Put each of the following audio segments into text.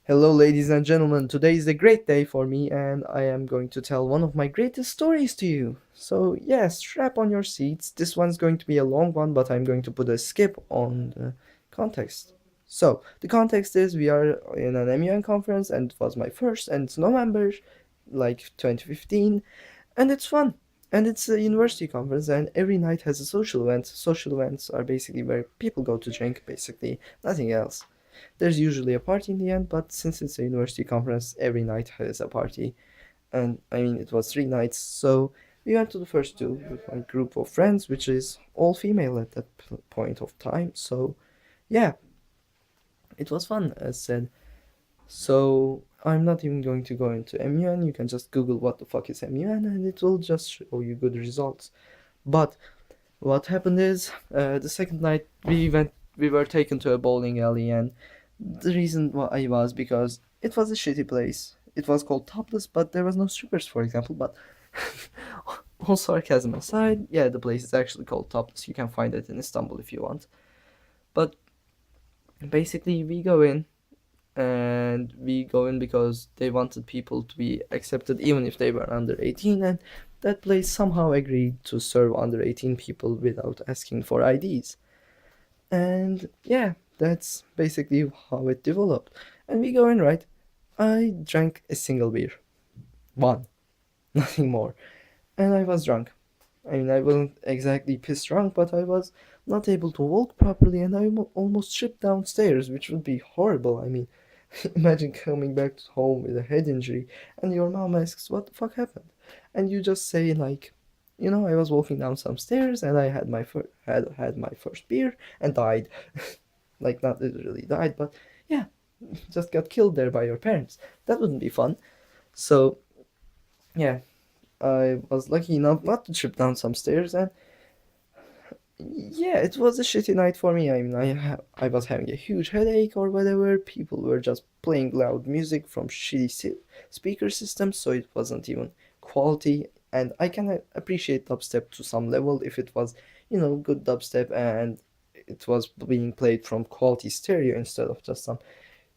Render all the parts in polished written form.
Hello, ladies and gentlemen. Today is a great day for me, and I am going to tell one of my greatest stories to you. So, yes, strap on your seats. This one's going to be a long one, but I'm going to put a skip on the context. So, the context is we are in an MUN conference, and it was my first, and it's November, like 2015, and it's fun. And it's a university conference, and every night has a social event. Social events are basically where people go to drink, basically, nothing else. There's usually a party in the end, but since it's a university conference, every night has a party. And I mean, it was 3 nights, so we went to the first two with my group of friends, which is all female at that point of time. So, yeah, it was fun, as said. So, I'm not even going to go into MUN. You can just Google what the fuck is MUN, and it will just show you good results. But what happened is, the second night we were taken to a bowling alley, and the reason why was because it was a shitty place. It was called Topless, but there was no strippers, for example. But all sarcasm aside, yeah, the place is actually called Topless. You can find it in Istanbul if you want. But basically, we go in because they wanted people to be accepted even if they were under 18, and that place somehow agreed to serve under 18 people without asking for IDs. And yeah, that's basically how it developed. And we go in, right? I drank a single beer. One. Nothing more. And I was drunk. I mean, I wasn't exactly pissed drunk, but I was not able to walk properly, and I almost tripped downstairs, which would be horrible. I mean, imagine coming back home with a head injury, and your mom asks, "What the fuck happened?" And you just say like, I was walking down some stairs, and I had had my first beer and died. Like, not literally died, but yeah, just got killed there by your parents. That wouldn't be fun. So yeah, I was lucky enough not to trip down some stairs, and yeah, it was a shitty night for me. I mean, I was having a huge headache or whatever. People were just playing loud music from shitty speaker systems, so it wasn't even quality. And I can appreciate dubstep to some level if it was, good dubstep and it was being played from quality stereo instead of just some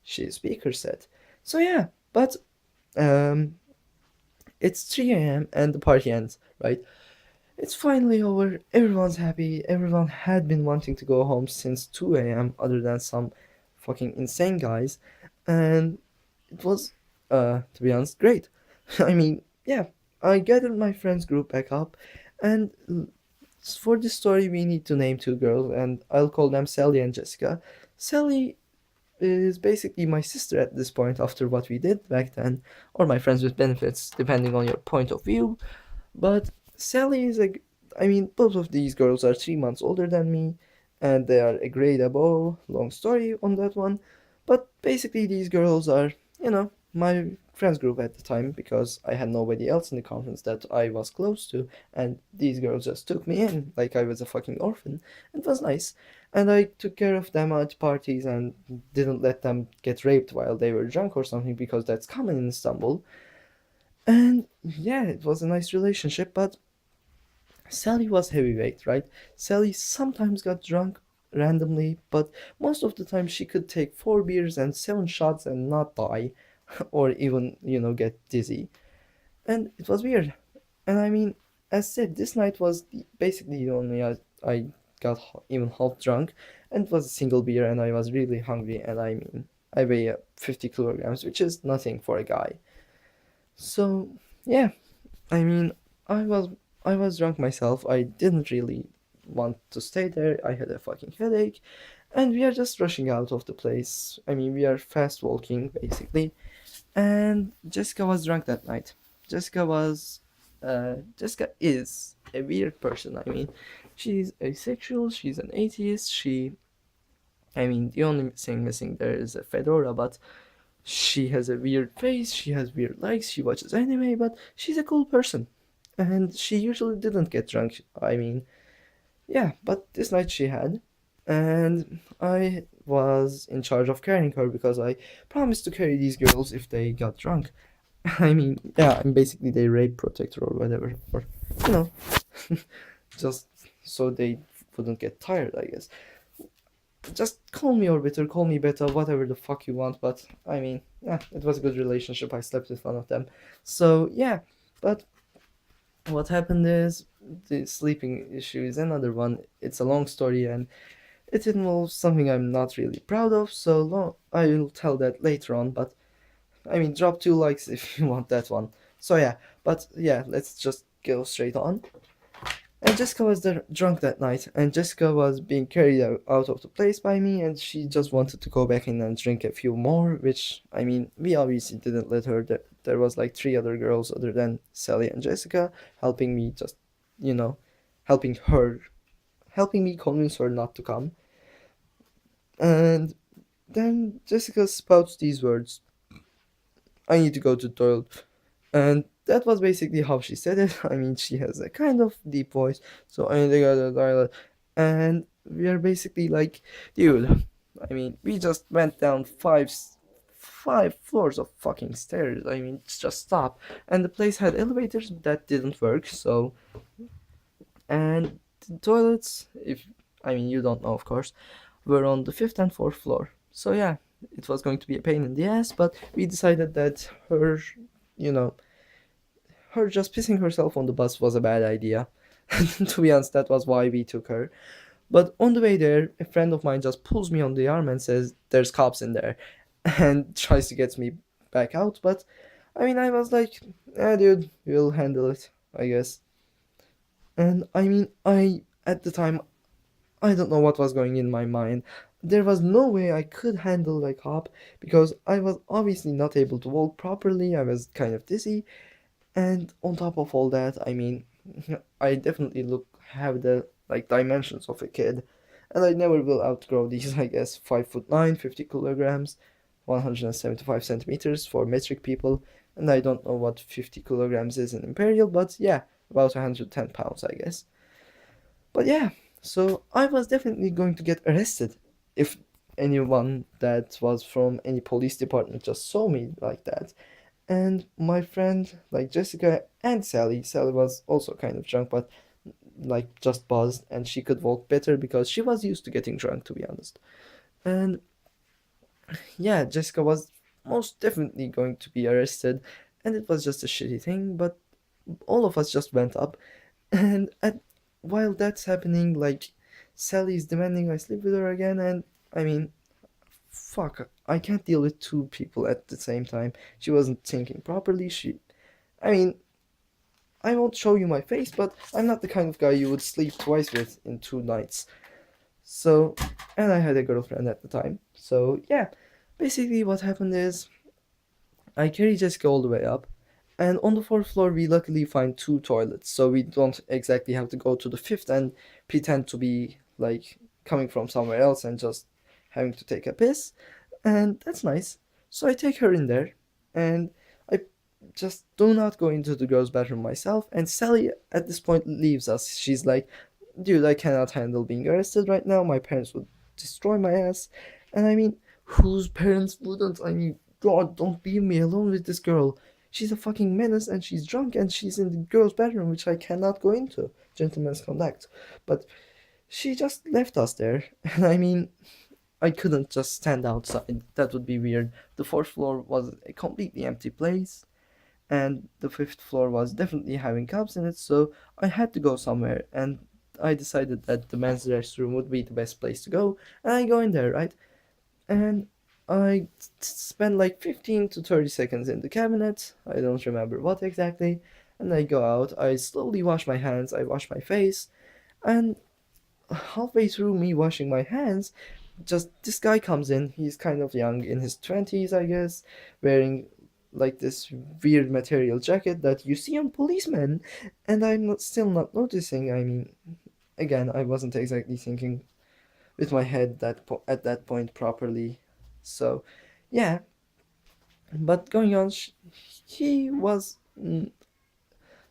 shitty speaker set. So yeah, but um, it's 3 a.m. and the party ends, right? It's finally over. Everyone's happy. Everyone had been wanting to go home since 2 a.m., other than some fucking insane guys. And it was, to be honest, great. I mean, yeah, I gathered my friends group back up, and for this story, we need to name two girls, and I'll call them Sally and Jessica. Sally is basically my sister at this point after what we did back then, or my friends with benefits, depending on your point of view. But Sally is a. I mean, both of these girls are 3 months older than me, and they are a grade above. Long story on that one. But basically, these girls are, my friends group at the time because I had nobody else in the conference that I was close to, and these girls just took me in like I was a fucking orphan. It was nice. And I took care of them at parties and didn't let them get raped while they were drunk or something because that's common in Istanbul. And yeah, it was a nice relationship, but Sally was heavyweight, right? Sally sometimes got drunk randomly, but most of the time she could take 4 beers and 7 shots and not die, or even, get dizzy. And it was weird. And I mean, as said, this night was basically the only I got even half drunk, and it was a single beer, and I was really hungry, and I mean, I weigh 50 kilograms, which is nothing for a guy. So, yeah, I mean, I was I was drunk myself. I didn't really want to stay there. I had a fucking headache, and we are just rushing out of the place. I mean, we are fast walking basically. And Jessica was drunk that night. Jessica is a weird person. I mean, she's asexual. She's an atheist. I mean, the only thing missing there is a fedora, but she has a weird face, she has weird likes, she watches anime, but she's a cool person. And she usually didn't get drunk. I mean, yeah, but this night she had. And I was in charge of carrying her because I promised to carry these girls if they got drunk. I mean, yeah, I'm basically their rape protector or whatever. Or, you know, just so they wouldn't get tired, I guess. just call me orbiter, call me beta, whatever the fuck you want. But I mean, yeah, it was a good relationship. I slept with one of them. So yeah, but what happened is the sleeping issue is another one. It's a long story and it involves something I'm not really proud of. So long, I will tell that later on. But I mean, drop 2 likes if you want that one. So yeah, but yeah, let's just go straight on. And Jessica was there drunk that night, and Jessica was being carried out of the place by me, and she just wanted to go back in and drink a few more, which, I mean, we obviously didn't let her. There was like 3 other girls other than Sally and Jessica helping me just, you know, helping her, helping me convince her not to come. And then Jessica spouts these words, I need to go to the toilet. And that was basically how she said it. I mean, she has a kind of deep voice, so I need to go to the toilet. And we are basically like, dude, I mean, we just went down 5 floors of fucking stairs. I mean, just stop. And the place had elevators that didn't work, so. And the toilets, if, I mean, you don't know, of course, were on the fifth and fourth floor. So yeah, it was going to be a pain in the ass, but we decided that you know, her just pissing herself on the bus was a bad idea. To be honest, that was why we took her. But on the way there, a friend of mine just pulls me on the arm and says, "There's cops in there," and tries to get me back out. But I mean, I was like, dude, we'll handle it, I guess." And I mean, at the time, I don't know what was going in my mind. There was no way I could handle a cop because I was obviously not able to walk properly. I was kind of dizzy. And on top of all that, I mean, I definitely have the like dimensions of a kid, and I never will outgrow these. I guess 5'9", 50 kilograms, 175 centimeters for metric people, and I don't know what 50 kilograms is in imperial, but yeah, about 110 pounds, I guess. But yeah, so I was definitely going to get arrested if anyone that was from any police department just saw me like that. And my friend, like Jessica and Sally was also kind of drunk, but like just buzzed, and she could walk better because she was used to getting drunk, to be honest. And yeah, Jessica was most definitely going to be arrested, and it was just a shitty thing, but all of us just went up. And while that's happening, like, Sally's demanding I sleep with her again, and I mean, fuck, I can't deal with 2 people at the same time. She wasn't thinking properly. I mean, I won't show you my face, but I'm not the kind of guy you would sleep twice with in 2 nights. So, and I had a girlfriend at the time. So, yeah, basically what happened is I carry Jessica all the way up, and on the fourth floor we luckily find 2 toilets, so we don't exactly have to go to the fifth and pretend to be like coming from somewhere else and just having to take a piss, and that's nice. So I take her in there, and I just do not go into the girls' bathroom myself. And Sally at this point leaves us. She's like, "Dude, I cannot handle being arrested right now. My parents would destroy my ass." And I mean, whose parents wouldn't? I mean, God, don't leave me alone with this girl. She's a fucking menace and she's drunk and she's in the girls' bedroom, which I cannot go into. Gentleman's conduct. But she just left us there. And I mean, I couldn't just stand outside. That would be weird. The fourth floor was a completely empty place, and the fifth floor was definitely having cops in it, so I had to go somewhere. And I decided that the men's restroom would be the best place to go, and I go in there, right? And I spend like 15 to 30 seconds in the cabinet. I don't remember what exactly. And I go out. I slowly wash my hands. I wash my face. And halfway through me washing my hands, just this guy comes in. He's kind of young, in his 20s, I guess, wearing like this weird material jacket that you see on policemen. And I'm still not noticing. I mean, again, I wasn't exactly thinking with my head at that point properly. So, yeah. But going on, he was,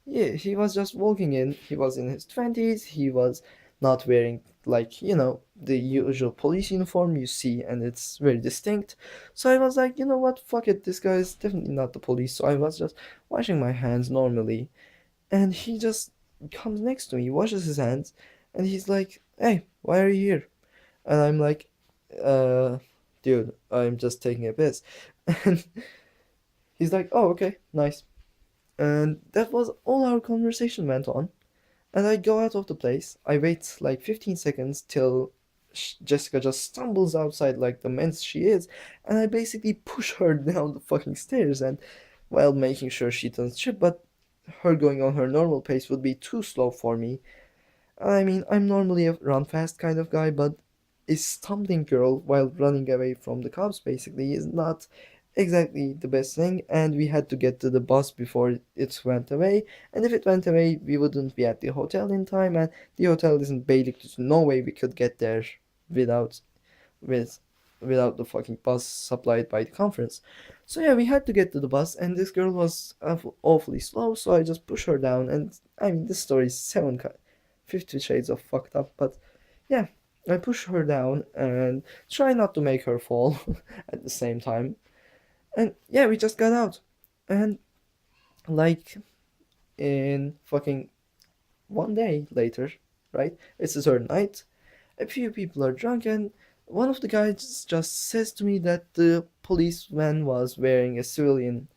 yeah, he was just walking in. He was in his 20s. He was not wearing like the usual police uniform you see, and it's very distinct. So I was like, you know what, fuck it, this guy is definitely not the police. So I was just washing my hands normally, and he just comes next to me, washes his hands, and he's like, "Hey, why are you here?" And I'm like, uh, dude, I'm just taking a piss. And he's like, oh, okay, nice. And that was all our conversation went on. And I go out of the place. I wait like 15 seconds till Jessica just stumbles outside like the menace she is, and I basically push her down the fucking stairs and while making sure she doesn't trip, but her going on her normal pace would be too slow for me. I mean, I'm normally a run fast kind of guy, but a stumbling girl while running away from the cops basically is not exactly the best thing, and we had to get to the bus before it went away. And if it went away, we wouldn't be at the hotel in time, and the hotel isn't Bailey, so no way we could get there without with without the fucking bus supplied by the conference. So yeah, we had to get to the bus, and this girl was awfully slow, so I just pushed her down. And I mean, this story is 50 shades of fucked up, but yeah, I push her down and try not to make her fall at the same time. And yeah, we just got out. And like in fucking one day later, right? It's a third night. A few people are drunk, and one of the guys just says to me that the policeman was wearing a civilian,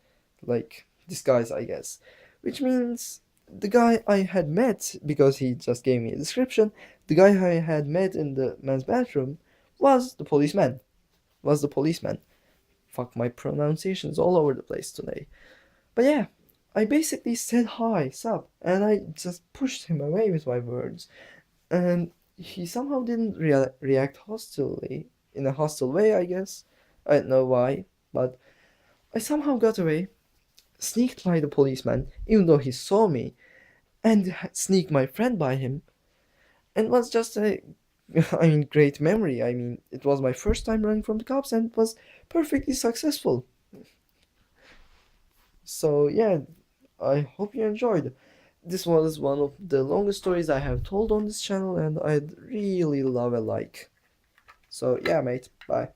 like, disguise, I guess. Which means the guy I had met, because he just gave me a description, the guy I had met in the men's bathroom was the policeman. Was the policeman. Fuck, my pronunciation's all over the place today. But yeah, I basically said hi, sup, and I just pushed him away with my words. And he somehow didn't react hostilely, in a hostile way, I guess. I don't know why, but I somehow got away, sneaked by the policeman, even though he saw me, and sneaked my friend by him, and was just a, I mean, great memory. I mean, it was my first time running from the cops, and it was perfectly successful. So yeah, I hope you enjoyed. This was one of the longest stories I have told on this channel, and I'd really love a like. So yeah, mate, bye.